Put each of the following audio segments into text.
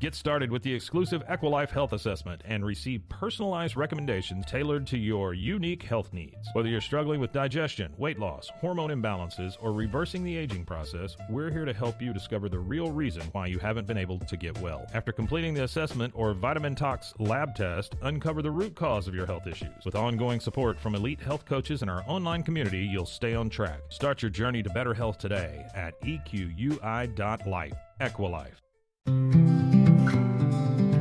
Get started with the exclusive EquiLife Health Assessment and receive personalized recommendations tailored to your unique health needs. Whether you're struggling with digestion, weight loss, hormone imbalances, or reversing the aging process, we're here to help you discover the real reason why you haven't been able to get well. After completing the assessment or vitamin tox lab test, uncover the root cause of your health issues. With ongoing support from elite health coaches and our online community, you'll stay on track. Start your journey to better health today at equi.life. EquiLife.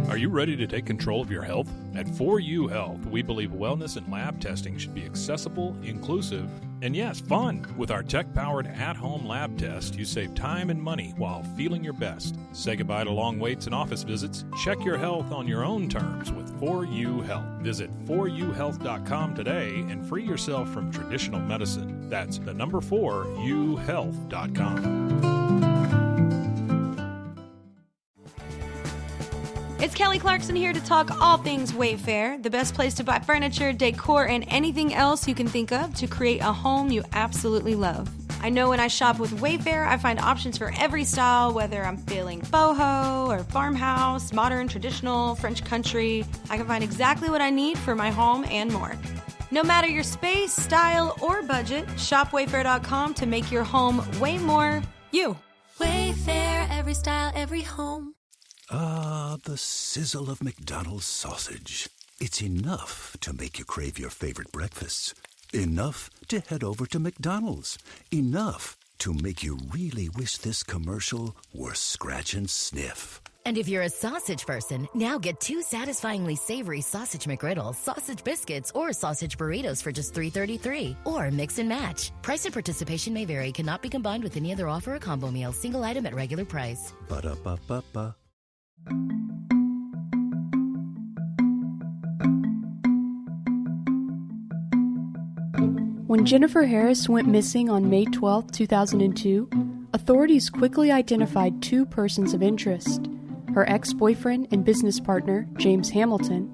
Are you ready to take control of your health? At 4U Health, we believe wellness and lab testing should be accessible, inclusive, and yes, fun. With our tech-powered at-home lab test, you save time and money while feeling your best. Say goodbye to long waits and office visits. Check your health on your own terms with 4U Health. Visit 4uhealth.com today and free yourself from traditional medicine. That's the number 4uhealth.com. It's Kelly Clarkson here to talk all things Wayfair, the best place to buy furniture, decor, and anything else you can think of to create a home you absolutely love. I know when I shop with Wayfair, I find options for every style, whether I'm feeling boho or farmhouse, modern, traditional, French country. I can find exactly what I need for my home and more. No matter your space, style, or budget, shop Wayfair.com to make your home way more you. Wayfair, every style, every home. Ah, the sizzle of McDonald's sausage. It's enough to make you crave your favorite breakfasts. Enough to head over to McDonald's. Enough to make you really wish this commercial were scratch and sniff. And if you're a sausage person, now get 2 satisfyingly savory sausage McGriddles, sausage biscuits, or sausage burritos for just $3.33. Or mix and match. Price and participation may vary. Cannot be combined with any other offer or combo meal. Single item at regular price. Ba-da-ba-ba-ba. When Jennifer Harris went missing on May 12, 2002, authorities quickly identified 2 persons of interest: her ex-boyfriend and business partner, James Hamilton,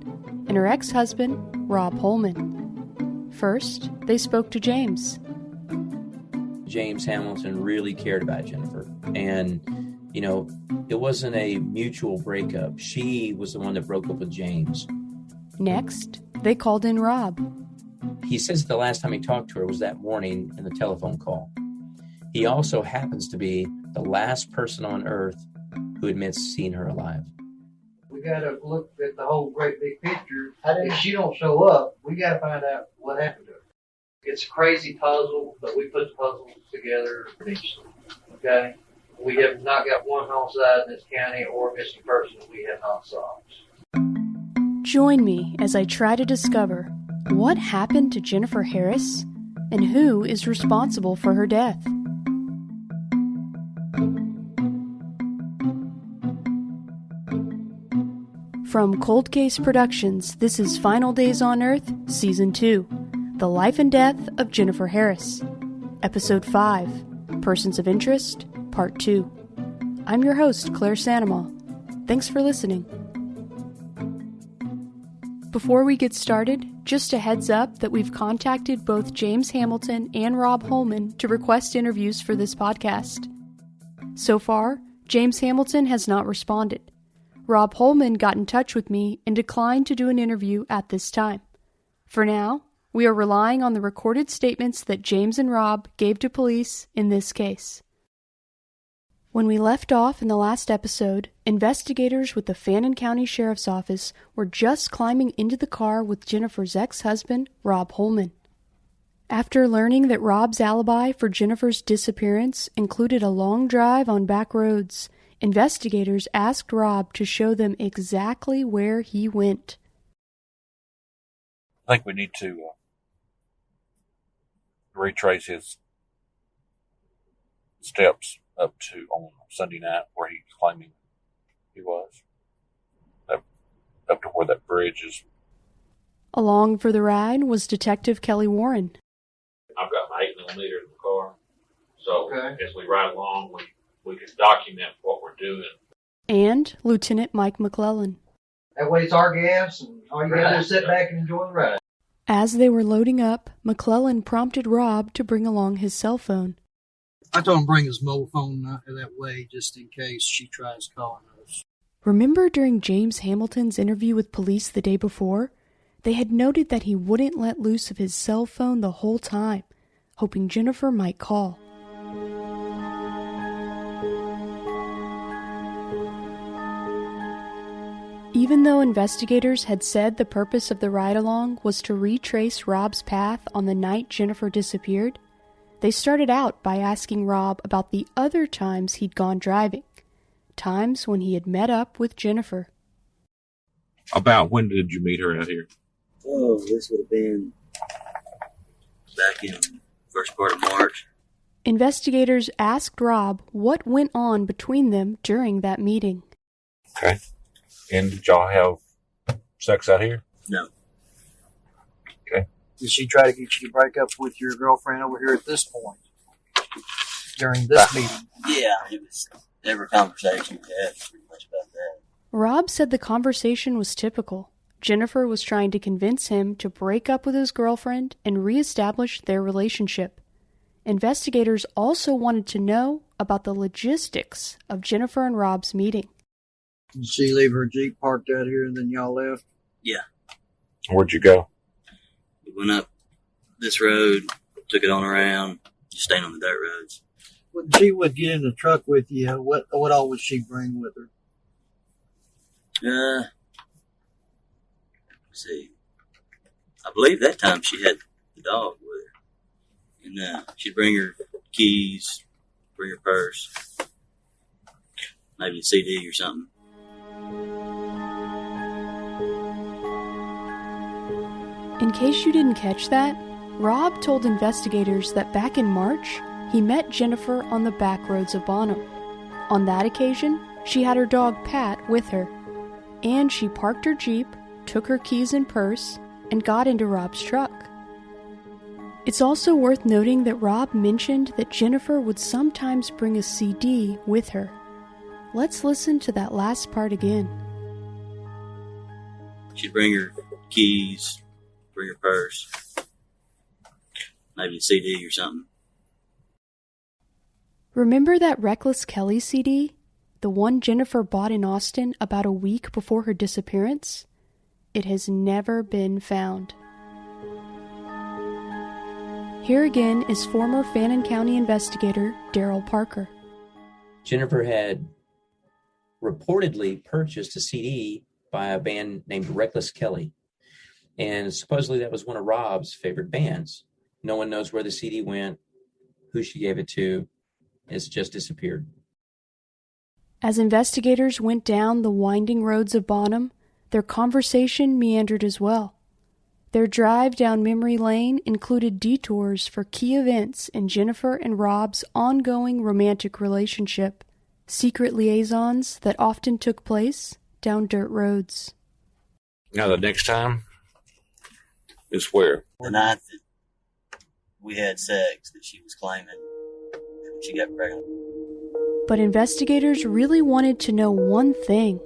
and her ex-husband, Rob Holman. First, they spoke to James. James Hamilton really cared about Jennifer, and it wasn't a mutual breakup. She was the one that broke up with James. Next, they called in Rob. He says the last time he talked to her was that morning in the telephone call. He also happens to be the last person on earth who admits seeing her alive. We got to look at the whole great big picture. If she don't show up, we got to find out what happened to her. It's a crazy puzzle, but we put the puzzle together eventually. Okay? We have not got one homicide in this county or missing person that we have not solved. Join me as I try to discover what happened to Jennifer Harris and who is responsible for her death. From Cold Case Productions, this is Final Days on Earth, Season 2, The Life and Death of Jennifer Harris, Episode 5, Persons of Interest, Part 2. I'm your host, Claire Sandomal. Thanks for listening. Before we get started, just a heads up that we've contacted both James Hamilton and Rob Holman to request interviews for this podcast. So far, James Hamilton has not responded. Rob Holman got in touch with me and declined to do an interview at this time. For now, we are relying on the recorded statements that James and Rob gave to police in this case. When we left off in the last episode, investigators with the Fannin County Sheriff's Office were just climbing into the car with Jennifer's ex-husband, Rob Holman. After learning that Rob's alibi for Jennifer's disappearance included a long drive on back roads, investigators asked Rob to show them exactly where he went. I think we need to retrace his steps up to on Sunday night where he's claiming he was. Up to where that bridge is. Along for the ride was Detective Kelly Warren. I've got my 8mm in the car, so as we ride along, we can document what we're doing. And Lieutenant Mike McClellan. That way it's our gas, and all you got to do is sit back and enjoy the ride. As they were loading up, McClellan prompted Rob to bring along his cell phone. I told him to bring his mobile phone that way just in case she tries calling us. Remember during James Hamilton's interview with police the day before? They had noted that he wouldn't let loose of his cell phone the whole time, hoping Jennifer might call. Even though investigators had said the purpose of the ride-along was to retrace Rob's path on the night Jennifer disappeared, they started out by asking Rob about the other times he'd gone driving, times when he had met up with Jennifer. About when did you meet her out here? Oh, this would have been back in first part of March. Investigators asked Rob what went on between them during that meeting. Okay. And did y'all have sex out here? No. Okay. Did she try to get you to break up with your girlfriend over here at this point? During this meeting? Yeah, it was every conversation we had was pretty much about that. Rob said the conversation was typical. Jennifer was trying to convince him to break up with his girlfriend and reestablish their relationship. Investigators also wanted to know about the logistics of Jennifer and Rob's meeting. Did she leave her Jeep parked out here and then y'all left? Yeah. Where'd you go? We went up this road, took it on around, just staying on the dirt roads. When she would get in the truck with you, what all would she bring with her? Let's see. I believe that time she had the dog with her. And she'd bring her keys, bring her purse, maybe a CD or something. In case you didn't catch that, Rob told investigators that back in March, he met Jennifer on the back roads of Bonham. On that occasion, she had her dog Pat with her, and she parked her Jeep, took her keys and purse, and got into Rob's truck. It's also worth noting that Rob mentioned that Jennifer would sometimes bring a CD with her. Let's listen to that last part again. She'd bring her keys, bring her purse, maybe a CD or something. Remember that Reckless Kelly CD? The one Jennifer bought in Austin about a week before her disappearance? It has never been found. Here again is former Fannin County investigator Daryl Parker. Jennifer had reportedly purchased a CD by a band named Reckless Kelly. And supposedly that was one of Rob's favorite bands. No one knows where the CD went, who she gave it to. It's just disappeared. As investigators went down the winding roads of Bonham, their conversation meandered as well. Their drive down memory lane included detours for key events in Jennifer and Rob's ongoing romantic relationship, secret liaisons that often took place down dirt roads. Now the next time is where? The night that we had sex that she was claiming when she got pregnant. But investigators really wanted to know one thing.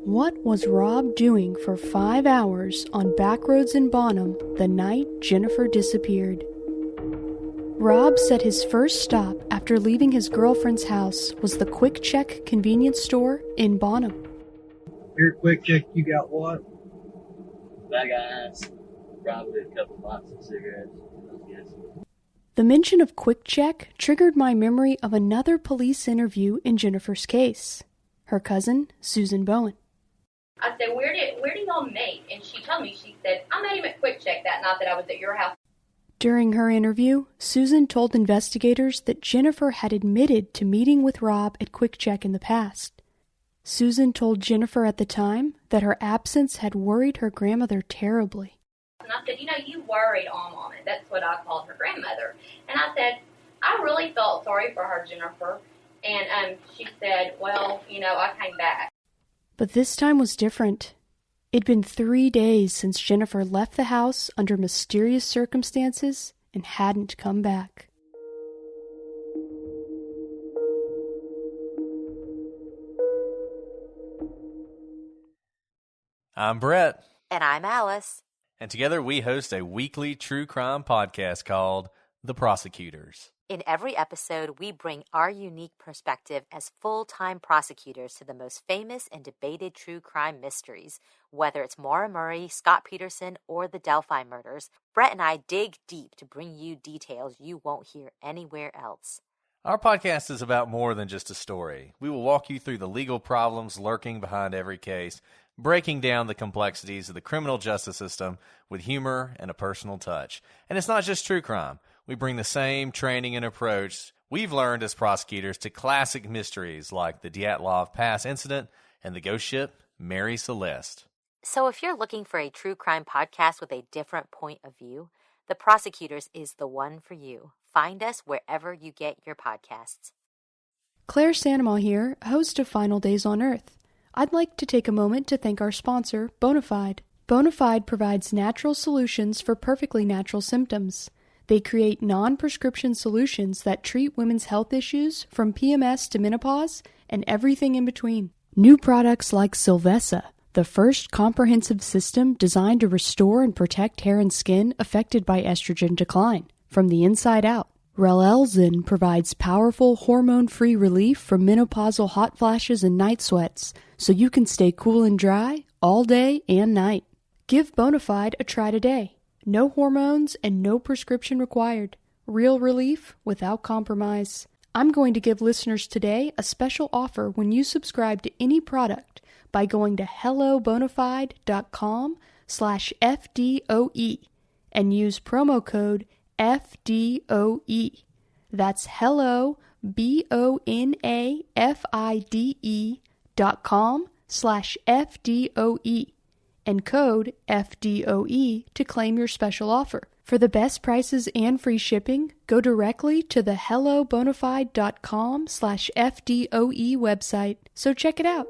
What was Rob doing for 5 hours on back roads in Bonham the night Jennifer disappeared? Rob said his first stop after leaving his girlfriend's house was the Quick Check convenience store in Bonham. Here at Quick Check, you got what? Bag of ice, probably a couple boxes of cigarettes. Yes. The mention of Quick Check triggered my memory of another police interview in Jennifer's case. Her cousin, Susan Bowen. I said, where did y'all meet? And she told me, she said, I met him at Quick Check that night that I was at your house. During her interview, Susan told investigators that Jennifer had admitted to meeting with Rob at Quick Check in the past. Susan told Jennifer at the time that her absence had worried her grandmother terribly. And I said, you worried Mom. That's what I called her grandmother. And I said, I really felt sorry for her, Jennifer. And she said, well, I came back. But this time was different. It'd been 3 days since Jennifer left the house under mysterious circumstances and hadn't come back. I'm Brett. And I'm Alice. And together we host a weekly true crime podcast called The Prosecutors. In every episode, we bring our unique perspective as full-time prosecutors to the most famous and debated true crime mysteries. Whether it's Maura Murray, Scott Peterson, or the Delphi murders, Brett and I dig deep to bring you details you won't hear anywhere else. Our podcast is about more than just a story. We will walk you through the legal problems lurking behind every case, breaking down the complexities of the criminal justice system with humor and a personal touch. And it's not just true crime. We bring the same training and approach we've learned as prosecutors to classic mysteries like the Dyatlov Pass incident and the ghost ship Mary Celeste. So if you're looking for a true crime podcast with a different point of view, The Prosecutors is the one for you. Find us wherever you get your podcasts. Claire Sandomal here, host of Final Days on Earth. I'd like to take a moment to thank our sponsor, Bonafide. Bonafide provides natural solutions for perfectly natural symptoms. They create non-prescription solutions that treat women's health issues from PMS to menopause and everything in between. New products like Sylvessa, the first comprehensive system designed to restore and protect hair and skin affected by estrogen decline from the inside out. Relelzin provides powerful hormone-free relief from menopausal hot flashes and night sweats, so you can stay cool and dry all day and night. Give Bonafide a try today. No hormones and no prescription required. Real relief without compromise. I'm going to give listeners today a special offer when you subscribe to any product by going to hellobonafide.com/FDOE and use promo code FDOE. That's hello, BONAFIDE.com/FDOE and code FDOE to claim your special offer. For the best prices and free shipping, go directly to the hellobonafide.com/FDOE website. So check it out.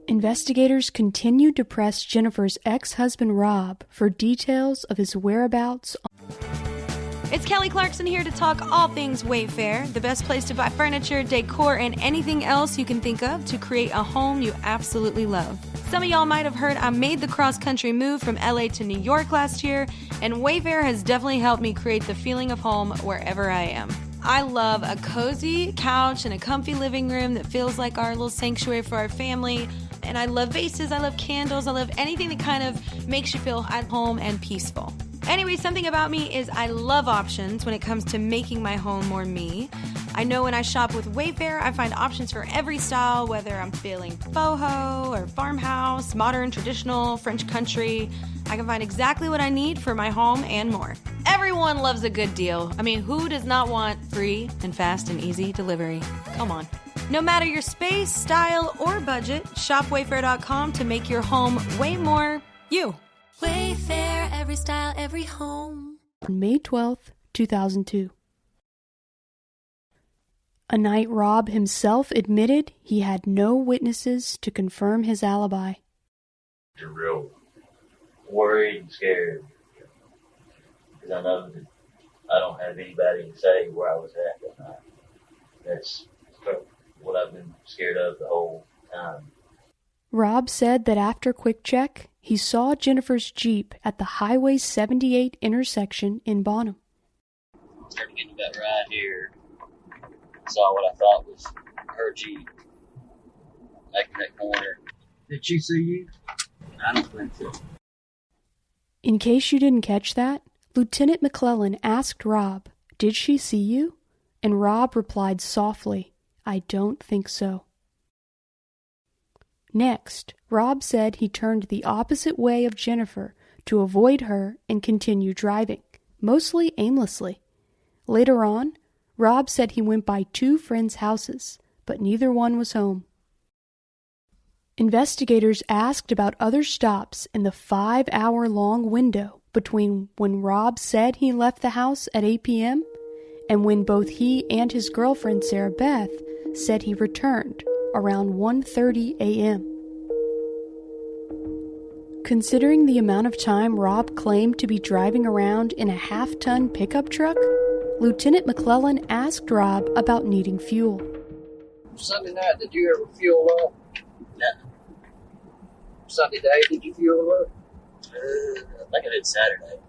Investigators continued to press Jennifer's ex-husband Rob for details of his whereabouts. It's Kelly Clarkson here to talk all things Wayfair, the best place to buy furniture, decor, and anything else you can think of to create a home you absolutely love. Some of y'all might have heard I made the cross-country move from LA to New York last year, and Wayfair has definitely helped me create the feeling of home wherever I am. I love a cozy couch and a comfy living room that feels like our little sanctuary for our family. And I love vases, I love candles, I love anything that kind of makes you feel at home and peaceful. Anyway, something about me is I love options when it comes to making my home more me. I know when I shop with Wayfair, I find options for every style, whether I'm feeling boho or farmhouse, modern, traditional, French country. I can find exactly what I need for my home and more. Everyone loves a good deal. I mean, who does not want free and fast and easy delivery? Come on. No matter your space, style, or budget, shop Wayfair.com to make your home way more you. Wayfair, every style, every home. On May 12th, 2002. A night Rob himself admitted he had no witnesses to confirm his alibi. You're real worried and scared because I know that I don't have anybody to say where I was at that night. That's what I've been scared of the whole time. Rob said that after quick check, he saw Jennifer's Jeep at the Highway 78 intersection in Bonham. Started getting about right here. Saw what I thought was her Jeep. Making that corner. Did she see you? I don't think so. In case you didn't catch that, Lieutenant McClellan asked Rob, "Did she see you?" And Rob replied softly, "I don't think so." Next, Rob said he turned the opposite way of Jennifer to avoid her and continue driving, mostly aimlessly. Later on, Rob said he went by 2 friends' houses, but neither one was home. Investigators asked about other stops in the 5-hour-long window between when Rob said he left the house at 8 p.m. and when both he and his girlfriend Sarah Beth said he returned around 1:30 a.m. Considering the amount of time Rob claimed to be driving around in a half-ton pickup truck, Lieutenant McClellan asked Rob about needing fuel. Sunday night, did you ever fuel up? No. Sunday day, did you fuel them up? I think I did Saturday.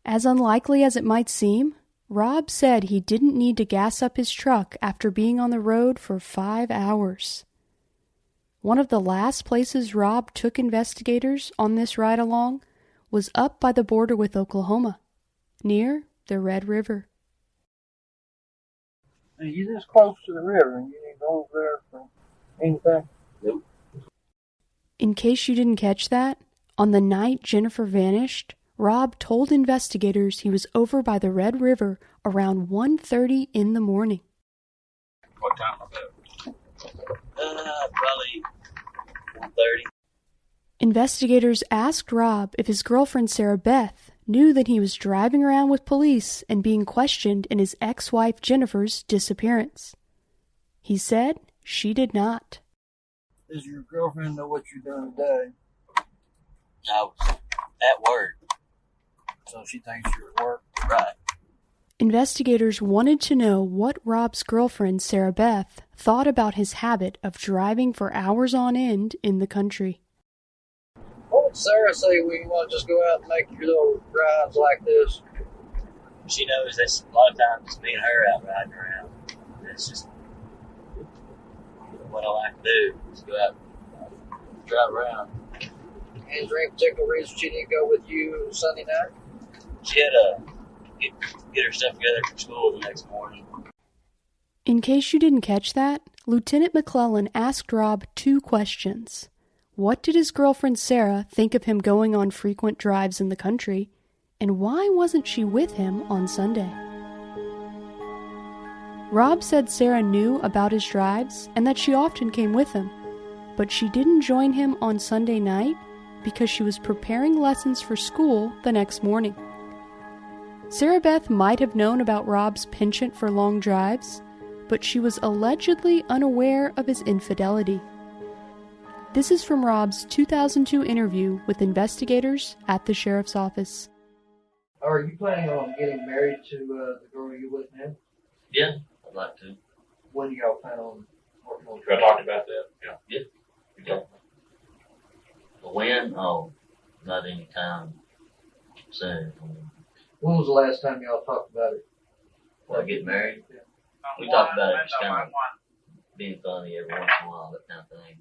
As unlikely as it might seem, Rob said he didn't need to gas up his truck after being on the road for 5 hours. One of the last places Rob took investigators on this ride along was up by the border with Oklahoma, near the Red River. You're this close to the river, and you didn't go over there for anything? Nope. In case you didn't catch that, on the night Jennifer vanished, Rob told investigators he was over by the Red River around 1:30 in the morning. What time was that? Probably 1:30. Investigators asked Rob if his girlfriend Sarah Beth knew that he was driving around with police and being questioned in his ex-wife Jennifer's disappearance. He said she did not. Does your girlfriend know what you're doing today? I was at work. So she thinks you're at work? Right. Investigators wanted to know what Rob's girlfriend Sarah Beth thought about his habit of driving for hours on end in the country. What would Sarah say when you want to just go out and make your little rides like this? She knows that's a lot of times it's me and her out riding around. That's just what I like to do, is go out and drive around. And is there any particular reason she didn't go with you Sunday night? She had to get her stuff together for school the next morning. In case you didn't catch that, Lieutenant McClellan asked Rob 2 questions. What did his girlfriend Sarah think of him going on frequent drives in the country? And why wasn't she with him on Sunday? Rob said Sarah knew about his drives and that she often came with him, but she didn't join him on Sunday night because she was preparing lessons for school the next morning. Sarah Beth might have known about Rob's penchant for long drives, but she was allegedly unaware of his infidelity. This is from Rob's 2002 interview with investigators at the sheriff's office. Are you planning on getting married to the girl you're with now? Yeah, I'd like to. When do y'all plan on working on I talked about that. Yeah. But when? Oh, not any time soon. When was the last time y'all talked about it? Well, get married? Yeah. We talked about it just kind of being funny every once in a while, that kind of thing.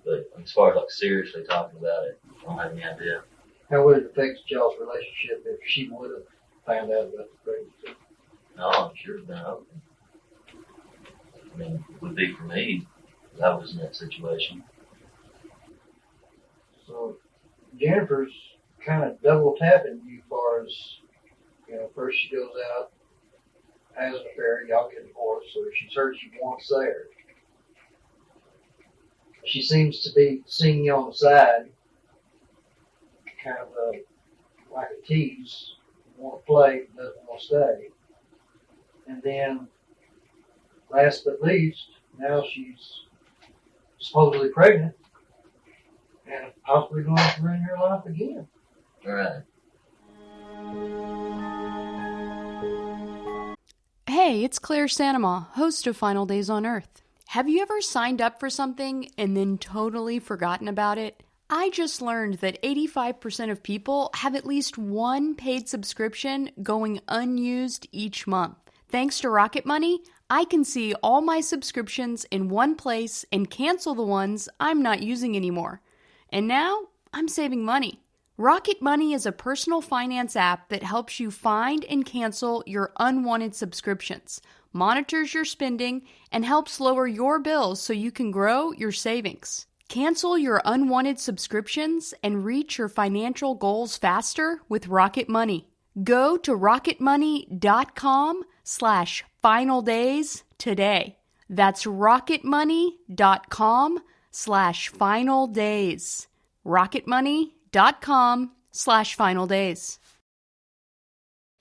But as far as like seriously talking about it, I don't have any idea. How would it affect y'all's relationship if she would have found out about the pregnancy? No, I'm sure it's been open. I mean, it would be for me, because I was in that situation. So Jennifer's kind of double tapping you as far as, first she goes out, has an affair, y'all get divorced, so she's heard she wants there. She seems to be seeing you on the side, kind of like a tease, want to play, doesn't want to stay. And then, last but least, now she's supposedly pregnant and possibly going to ruin her life again. Right. Hey, it's Claire Sanema, host of Final Days on Earth. Have you ever signed up for something and then totally forgotten about it? I just learned that 85% of people have at least one paid subscription going unused each month. Thanks to Rocket Money, I can see all my subscriptions in one place and cancel the ones I'm not using anymore. And now, I'm saving money. Rocket Money is a personal finance app that helps you find and cancel your unwanted subscriptions, monitors your spending, and helps lower your bills so you can grow your savings. Cancel your unwanted subscriptions and reach your financial goals faster with Rocket Money. Go to rocketmoney.com/finaldays today. That's rocketmoney.com/finaldays. rocketmoney.com/finaldays.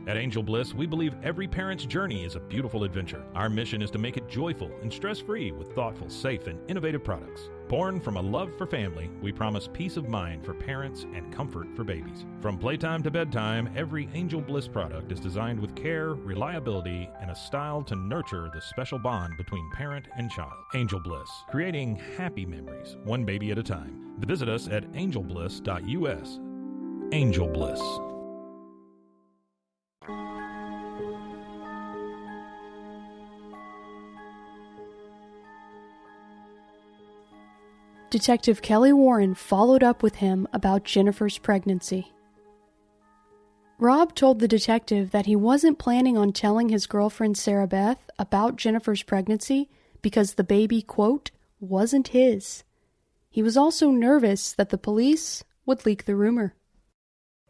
At Angel Bliss, we believe every parent's journey is a beautiful adventure. Our mission is to make it joyful and stress-free with thoughtful, safe, and innovative products. Born from a love for family, we promise peace of mind for parents and comfort for babies. From playtime to bedtime, every Angel Bliss product is designed with care, reliability, and a style to nurture the special bond between parent and child. Angel Bliss, creating happy memories, one baby at a time. Visit us at angelbliss.us. Angel Bliss. Detective Kelly Warren followed up with him about Jennifer's pregnancy. Rob told the detective that he wasn't planning on telling his girlfriend Sarah Beth about Jennifer's pregnancy because the baby, quote, wasn't his. He was also nervous that the police would leak the rumor.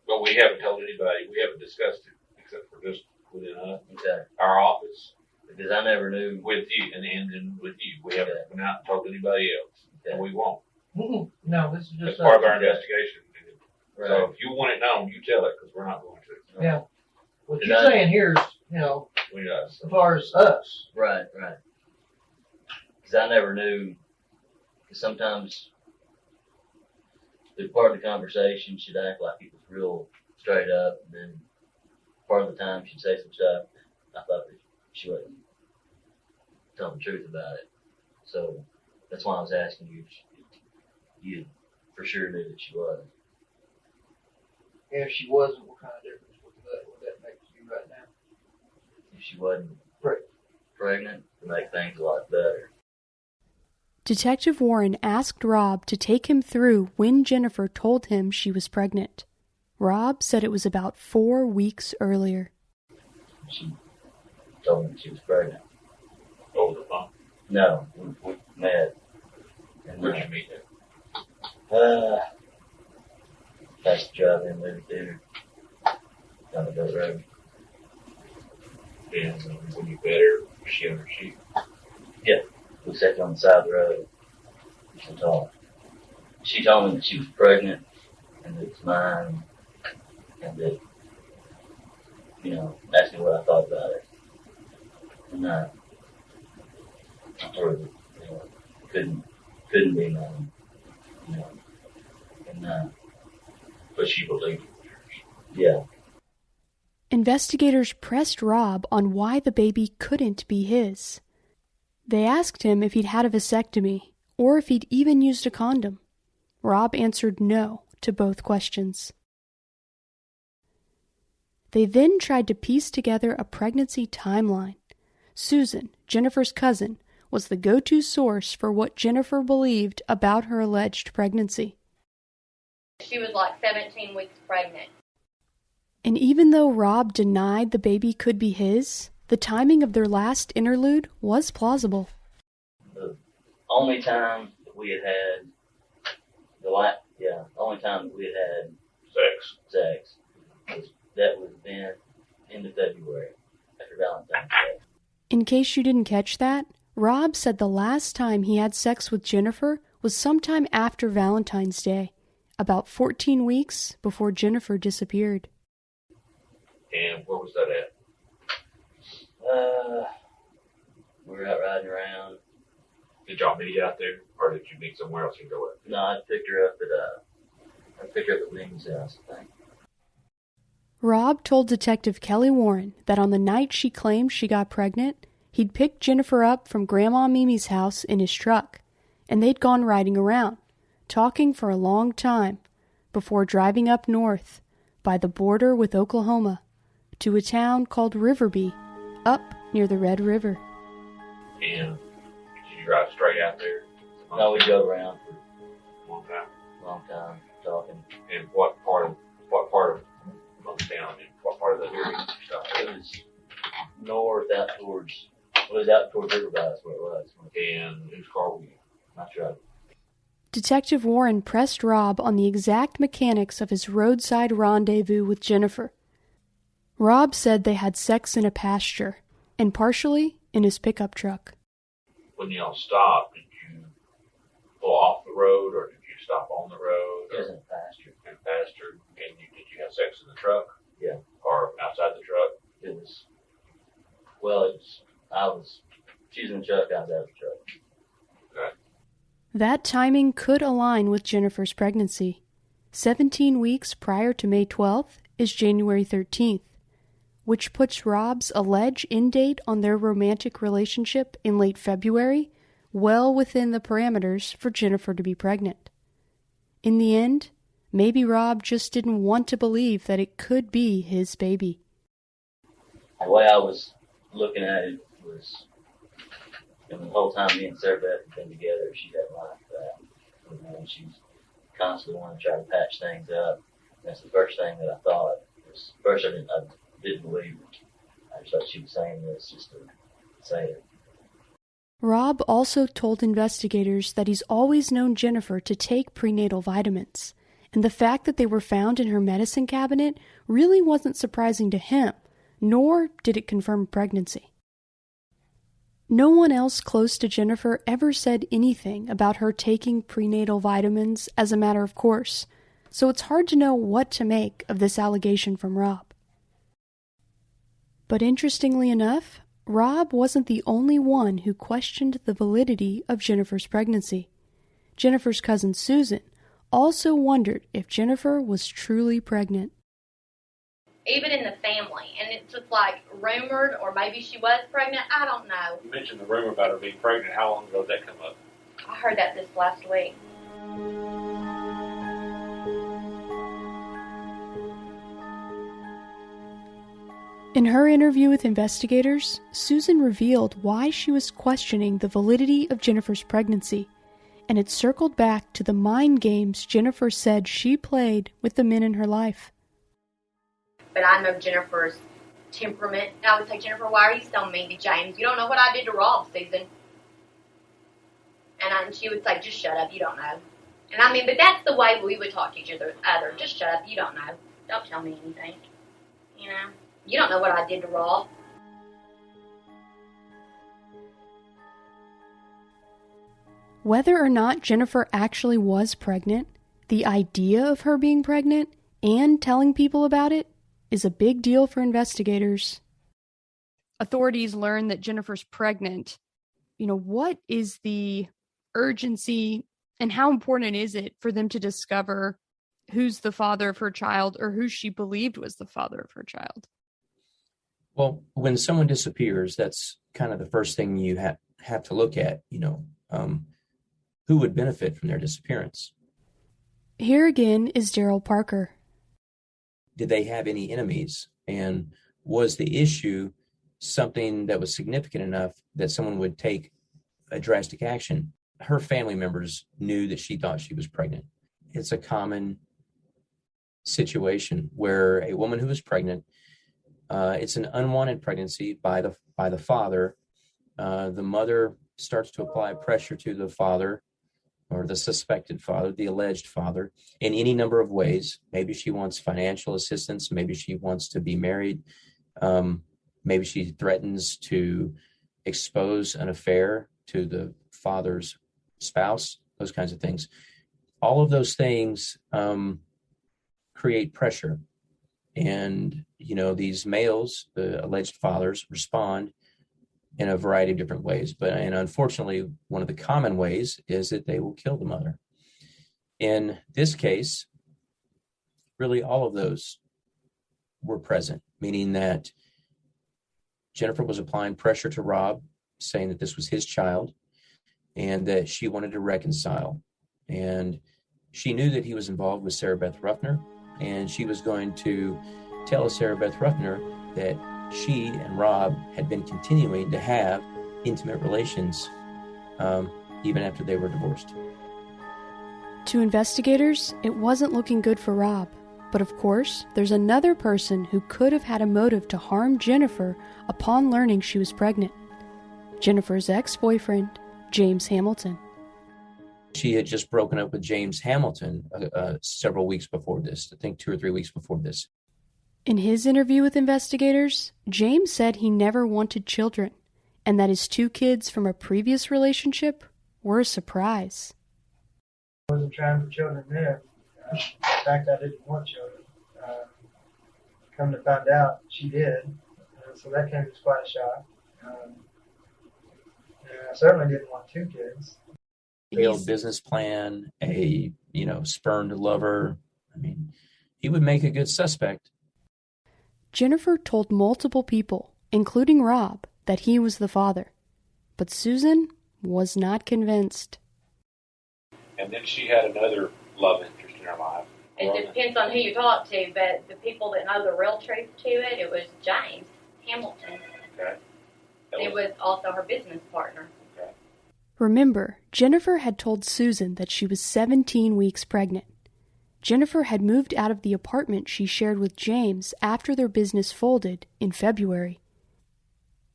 But we haven't told anybody. We haven't discussed it except for just within Exactly. our office. Because I never knew. With you, and then with you. We haven't been out and told anybody else. And we won't. No, this is just That's part of our investigation. Right. So if you want it known, you tell it, because we're not going to. Yeah. What you're saying here is, as far as us. Right. Because I never knew. Because sometimes the part of the conversation she'd act like it was real straight up, and then part of the time she'd say some stuff I thought that she wasn't telling the truth about it. So that's why I was asking you if you for sure knew that she was. If she wasn't, what kind of difference would that make to you right now? If she wasn't pregnant, it would make things a lot better. Detective Warren asked Rob to take him through when Jennifer told him she was pregnant. Rob said it was about 4 weeks earlier. She told me she was pregnant. Over the phone? No, we met. And where'd you meet her? Past the drive-in movie theater. Down the dirt road. And when you met her, was she on her sheet? Yeah. We sat on the side of the road and talked. She told me that she was pregnant and that it was mine, and that, asked me what I thought about it. And I told her that, couldn't be mine, and but she believed it was yours. Yeah. Investigators pressed Rob on why the baby couldn't be his. They asked him if he'd had a vasectomy, or if he'd even used a condom. Rob answered no to both questions. They then tried to piece together a pregnancy timeline. Susan, Jennifer's cousin, was the go-to source for what Jennifer believed about her alleged pregnancy. She was like 17 weeks pregnant. And even though Rob denied the baby could be his, the timing of their last interlude was plausible. The only time that we had sex was then into February after Valentine's Day. In case you didn't catch that, Rob said the last time he had sex with Jennifer was sometime after Valentine's Day, about 14 weeks before Jennifer disappeared. And where was that at? We were out riding around. Did y'all meet out there, or did you meet somewhere else and go up? No, I picked her up at Ming's house, I think. Rob told Detective Kelly Warren that on the night she claimed she got pregnant, he'd picked Jennifer up from Grandma Mimi's house in his truck, and they'd gone riding around, talking for a long time, before driving up north, by the border with Oklahoma, to a town called Riverby, up near the Red River. And did you drive straight out there? No, we drove around for a long time, talking. And what part of the town, and what part of the area did you stop at? It was north out towards Riverby, that's where it was. And whose car were you? My truck. Detective Warren pressed Rob on the exact mechanics of his roadside rendezvous with Jennifer. Rob said they had sex in a pasture, and partially in his pickup truck. When y'all stopped, did you pull off the road, or did you stop on the road? It was in a pasture. In a pasture. And did you have sex in the truck? Yeah. or outside the truck? It was, she was in the truck, I was out of the truck. Okay. That timing could align with Jennifer's pregnancy. 17 weeks prior to May 12th is January 13th, which puts Rob's alleged end date on their romantic relationship in late February well within the parameters for Jennifer to be pregnant. In the end, maybe Rob just didn't want to believe that it could be his baby. The way I was looking at it was, the whole time me and Sarah Beth had been together, she didn't like that. And she was constantly wanting to try to patch things up. That's the first thing that I thought. First, I didn't believe it. I just thought she was saying this just to say it. Rob also told investigators that he's always known Jennifer to take prenatal vitamins, and the fact that they were found in her medicine cabinet really wasn't surprising to him, nor did it confirm pregnancy. No one else close to Jennifer ever said anything about her taking prenatal vitamins as a matter of course, so it's hard to know what to make of this allegation from Rob. But interestingly enough, Rob wasn't the only one who questioned the validity of Jennifer's pregnancy. Jennifer's cousin Susan also wondered if Jennifer was truly pregnant. Even in the family, and it's just like rumored, or maybe she was pregnant, I don't know. You mentioned the rumor about her being pregnant. How long ago did that come up? I heard that this last week. In her interview with investigators, Susan revealed why she was questioning the validity of Jennifer's pregnancy, and it circled back to the mind games Jennifer said she played with the men in her life. But I know Jennifer's temperament. I would say, Jennifer, why are you so mean to James? You don't know what I did to Rob, Susan. And she would say, just shut up, you don't know. And I mean, but that's the way we would talk to each other. Just shut up, you don't know. Don't tell me anything. You know? You don't know what I did to Rob. Whether or not Jennifer actually was pregnant, the idea of her being pregnant and telling people about it is a big deal for investigators. Authorities learn that Jennifer's pregnant. What is the urgency and how important is it for them to discover who's the father of her child or who she believed was the father of her child? Well, when someone disappears, that's kind of the first thing you have to look at, who would benefit from their disappearance. Here again is Daryl Parker. Did they have any enemies? And was the issue something that was significant enough that someone would take a drastic action? Her family members knew that she thought she was pregnant. It's a common situation where a woman who is pregnant, it's an unwanted pregnancy by the father. The mother starts to apply pressure to the father or the suspected father, the alleged father, in any number of ways. Maybe she wants financial assistance. Maybe she wants to be married. Maybe she threatens to expose an affair to the father's spouse, those kinds of things. All of those things create pressure. And, these males, the alleged fathers, respond in a variety of different ways. And unfortunately, one of the common ways is that they will kill the mother. In this case, really all of those were present, meaning that Jennifer was applying pressure to Rob, saying that this was his child and that she wanted to reconcile. And she knew that he was involved with Sarah Beth Ruffner, and she was going to tell Sarah Beth Ruffner that she and Rob had been continuing to have intimate relations even after they were divorced. To investigators, it wasn't looking good for Rob. But of course, there's another person who could have had a motive to harm Jennifer upon learning she was pregnant. Jennifer's ex-boyfriend, James Hamilton. She had just broken up with James Hamilton several weeks before this, I think 2 or 3 weeks before this. In his interview with investigators, James said he never wanted children, and that his 2 kids from a previous relationship were a surprise. I wasn't trying for children then. In fact, I didn't want children. Come to find out, she did. So that came as quite a shock. And I certainly didn't want 2 kids. Failed business plan, a spurned lover. I mean, he would make a good suspect. Jennifer told multiple people, including Rob, that he was the father. But Susan was not convinced. And then she had another love interest in her life. It depends on who you talk to, but the people that know the real truth to it, it was James Hamilton. Okay. It was also her business partner. Okay. Remember, Jennifer had told Susan that she was 17 weeks pregnant. Jennifer had moved out of the apartment she shared with James after their business folded in February.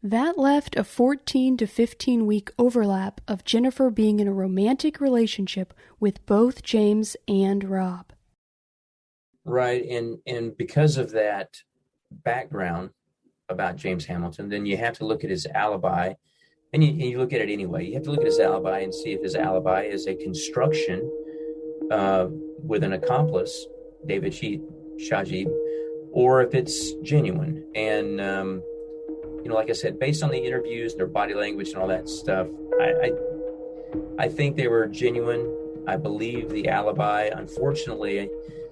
That left a 14 to 15 week overlap of Jennifer being in a romantic relationship with both James and Rob. Right, and because of that background about James Hamilton, then you have to look at his alibi, and you look at it anyway. You have to look at his alibi and see if his alibi is a construction with an accomplice, David Shajib, or if it's genuine. And like I said, based on the interviews, their body language and all that stuff, I think they were genuine. I believe the alibi. Unfortunately,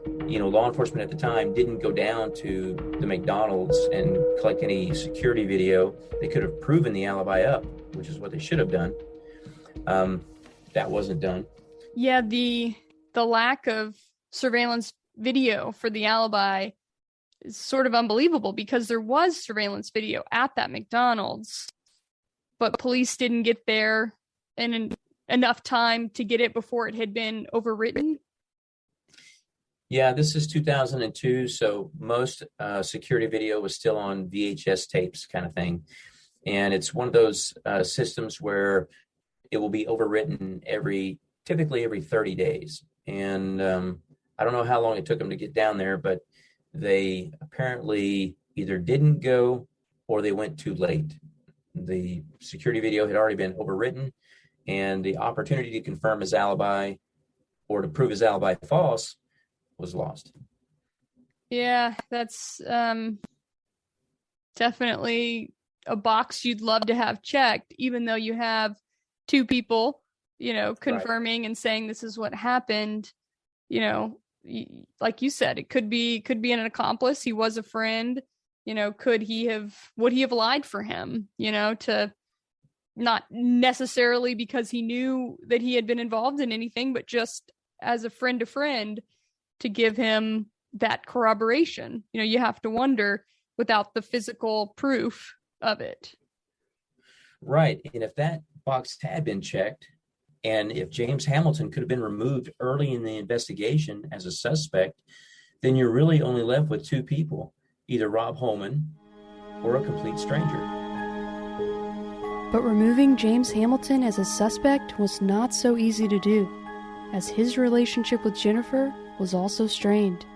law enforcement at the time didn't go down to the McDonald's and collect any security video. They could have proven the alibi up, which is what they should have done. That wasn't done. Yeah, the lack of surveillance video for the alibi is sort of unbelievable because there was surveillance video at that McDonald's, but police didn't get there in enough time to get it before it had been overwritten. Yeah, this is 2002, so most security video was still on VHS tapes kind of thing. And it's one of those systems where it will be overwritten typically every 30 days. And I don't know how long it took them to get down there, but they apparently either didn't go or they went too late. The security video had already been overwritten, and the opportunity to confirm his alibi or to prove his alibi false was lost. Yeah, that's definitely a box you'd love to have checked, even though you have 2 people, confirming right, and saying this is what happened. Like you said, it could be an accomplice. He was a friend. Would he have lied for him? To not necessarily because he knew that he had been involved in anything, but just as a friend to friend, to give him that corroboration. You have to wonder without the physical proof of it. Right. And if that box had been checked, and if James Hamilton could have been removed early in the investigation as a suspect, then you're really only left with 2 people, either Rob Holman or a complete stranger. But removing James Hamilton as a suspect was not so easy to do, as his relationship with Jennifer was also strained.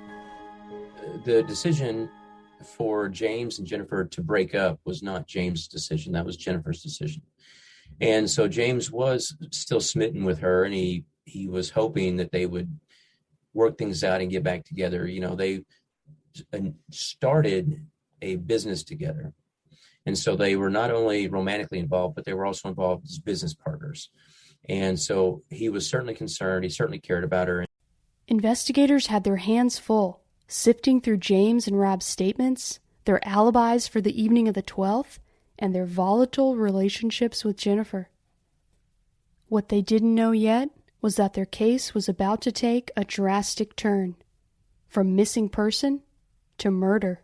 The decision for James and Jennifer to break up was not James' decision. That was Jennifer's decision. And so James was still smitten with her, and he was hoping that they would work things out and get back together. They started a business together. And so they were not only romantically involved, but they were also involved as business partners. And so he was certainly concerned. He certainly cared about her. Investigators had their hands full, sifting through James and Rob's statements, their alibis for the evening of the 12th, and their volatile relationships with Jennifer. What they didn't know yet was that their case was about to take a drastic turn, from missing person to murder.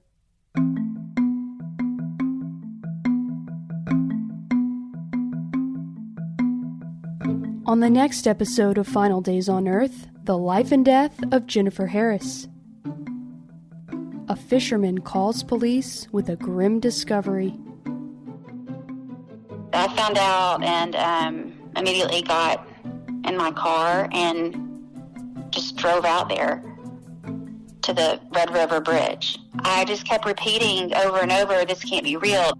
On the next episode of Final Days on Earth, the life and death of Jennifer Harris. A fisherman calls police with a grim discovery. I found out and immediately got in my car and just drove out there to the Red River Bridge. I just kept repeating over and over, this can't be real.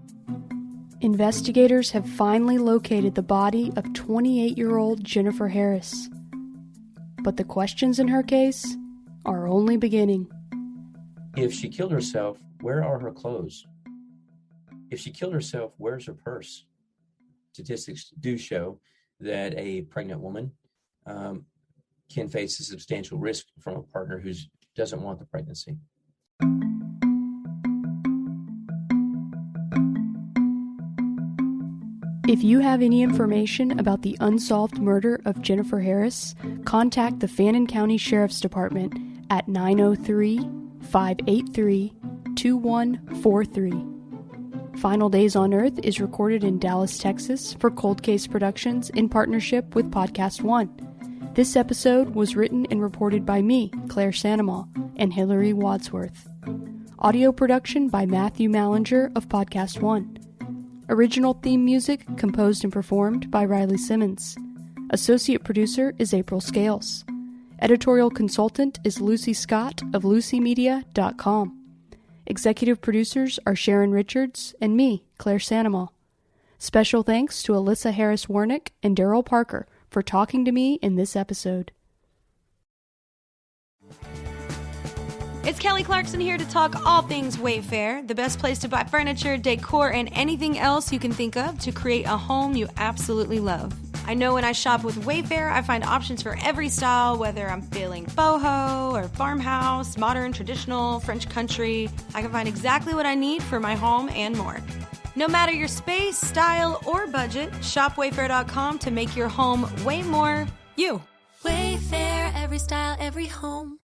Investigators have finally located the body of 28-year-old Jennifer Harris. But the questions in her case are only beginning. If she killed herself, where are her clothes? If she killed herself, where's her purse? Statistics do show that a pregnant woman can face a substantial risk from a partner who doesn't want the pregnancy. If you have any information about the unsolved murder of Jennifer Harris, contact the Fannin County Sheriff's Department at 903-583-2143. Final Days on Earth is recorded in Dallas, Texas for Cold Case Productions in partnership with Podcast One. This episode was written and reported by me, Claire Sandomal, and Hillary Wadsworth. Audio production by Matthew Mallinger of Podcast One. Original theme music composed and performed by Riley Simmons. Associate producer is April Scales. Editorial consultant is Lucy Scott of LucyMedia.com. Executive producers are Sharon Richards and me, Claire Sandomal. Special thanks to Alyssa Harris-Warnick and Daryl Parker for talking to me in this episode. It's Kelly Clarkson here to talk all things Wayfair, the best place to buy furniture, decor, and anything else you can think of to create a home you absolutely love. I know when I shop with Wayfair, I find options for every style, whether I'm feeling boho or farmhouse, modern, traditional, French country. I can find exactly what I need for my home and more. No matter your space, style, or budget, shop Wayfair.com to make your home way more you. Wayfair, every style, every home.